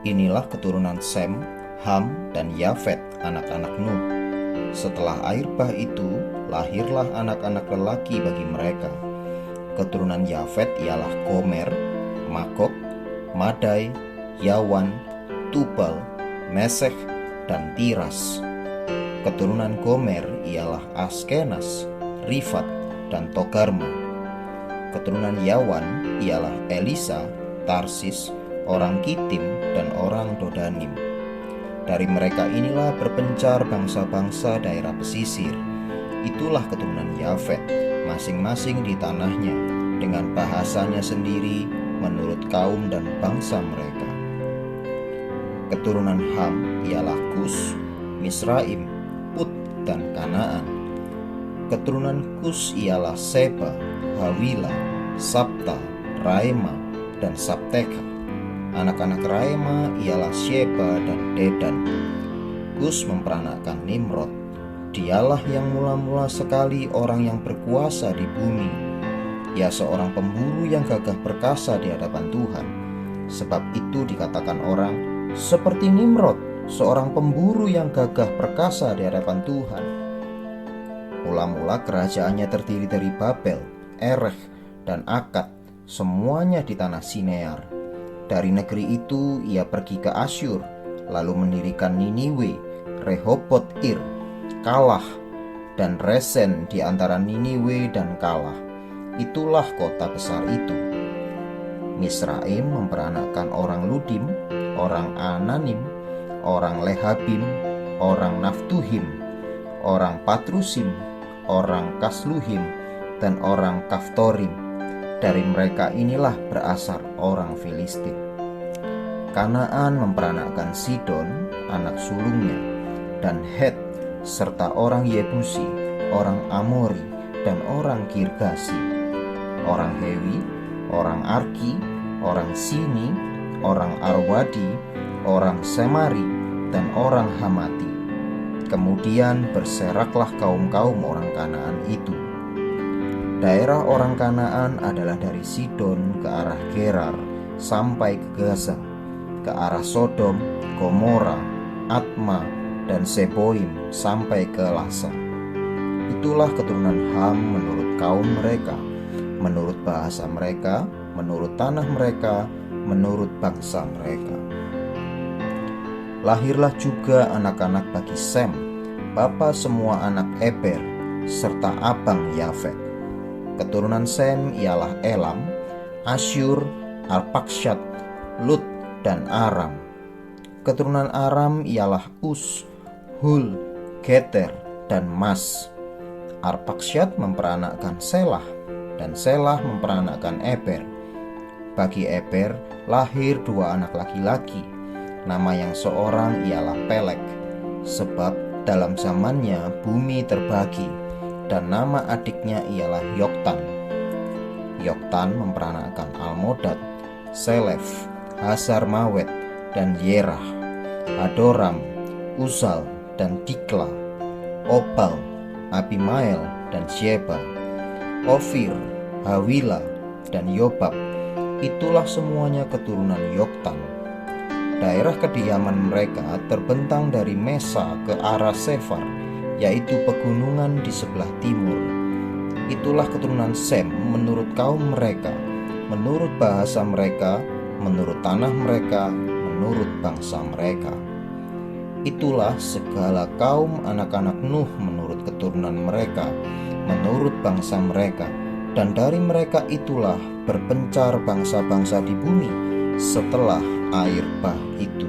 Inilah keturunan Sem, Ham, dan Yafet, anak-anak Nuh. Setelah air bah itu, lahirlah anak-anak lelaki bagi mereka. Keturunan Yafet ialah Gomer, Magog, Madai, Yawan, Tubal, Mesech, dan Tiras. Keturunan Gomer ialah Askenas, Rifat, dan Togarma. Keturunan Yawan ialah Elisa, Tarsis, orang Kitim, dan orang Dodanim. Dari mereka inilah berpencar bangsa-bangsa daerah pesisir. Itulah keturunan Yafet, masing-masing di tanahnya, dengan bahasanya sendiri menurut kaum dan bangsa mereka. Keturunan Ham ialah Kus, Misraim, Put, dan Kanaan. Keturunan Kus ialah Seba, Hawila, Sabta, Raema, dan Sabteka. Anak-anak Raema ialah Sheba dan Dedan. Kus memperanakkan Nimrod. Dialah yang mula-mula sekali orang yang berkuasa di bumi. Ia seorang pemburu yang gagah perkasa di hadapan Tuhan. Sebab itu dikatakan orang, seperti Nimrod, seorang pemburu yang gagah perkasa di hadapan Tuhan. Mula-mula kerajaannya terdiri dari Babel, Erech, dan Akad, semuanya di tanah Sinear. Dari negeri itu ia pergi ke Asyur, lalu mendirikan Niniwe, Rehoboth Ir, Kalah, dan Resen di antara Niniwe dan Kalah. Itulah kota besar itu. Misraim memperanakkan orang Ludim, orang Ananim, orang Lehabim, orang Naftuhim, orang Patrusim, orang Kasluhim, dan orang Kaftorim. Dari mereka inilah berasal orang Filistin. Kanaan memperanakkan Sidon, anak sulungnya, dan Het, serta orang Yebusi, orang Amori, dan orang Girgasi, orang Hewi, orang Arki, orang Sini, orang Arwadi, orang Semari, dan orang Hamati. Kemudian berseraklah kaum-kaum orang Kanaan itu. Daerah orang Kanaan adalah dari Sidon ke arah Gerar sampai ke Gaza, ke arah Sodom, Gomora, Atma, dan Seboim sampai ke Lasa. Itulah keturunan Ham menurut kaum mereka, menurut bahasa mereka, menurut tanah mereka, menurut bangsa mereka. Lahirlah juga anak-anak bagi Sem, bapa semua anak Eber, serta abang Yafet. Keturunan Sem ialah Elam, Asyur, Arpaksyad, Lut, dan Aram. Keturunan Aram ialah Us, Hul, Geter, dan Mas. Arpaksyad memperanakkan Selah, dan Selah memperanakkan Eber. Bagi Eber lahir dua anak laki-laki. Nama yang seorang ialah Pelek, sebab dalam zamannya bumi terbagi, dan nama adiknya ialah Yoktan. Yoktan memperanakkan Almodad, Selef, Hazar Mawet, dan Yerah, Adoram, Uzal, dan Dikla, Opal, Abimael, dan Sheba, Ofir, Hawila, dan Yobab. Itulah semuanya keturunan Yoktan. Daerah kediaman mereka terbentang dari Mesa ke arah Sefar, yaitu pegunungan di sebelah timur. Itulah keturunan Sem menurut kaum mereka, menurut bahasa mereka, menurut tanah mereka, menurut bangsa mereka. Itulah segala kaum anak-anak Nuh menurut keturunan mereka, menurut bangsa mereka, dan dari mereka itulah berpencar bangsa-bangsa di bumi setelah air bah itu.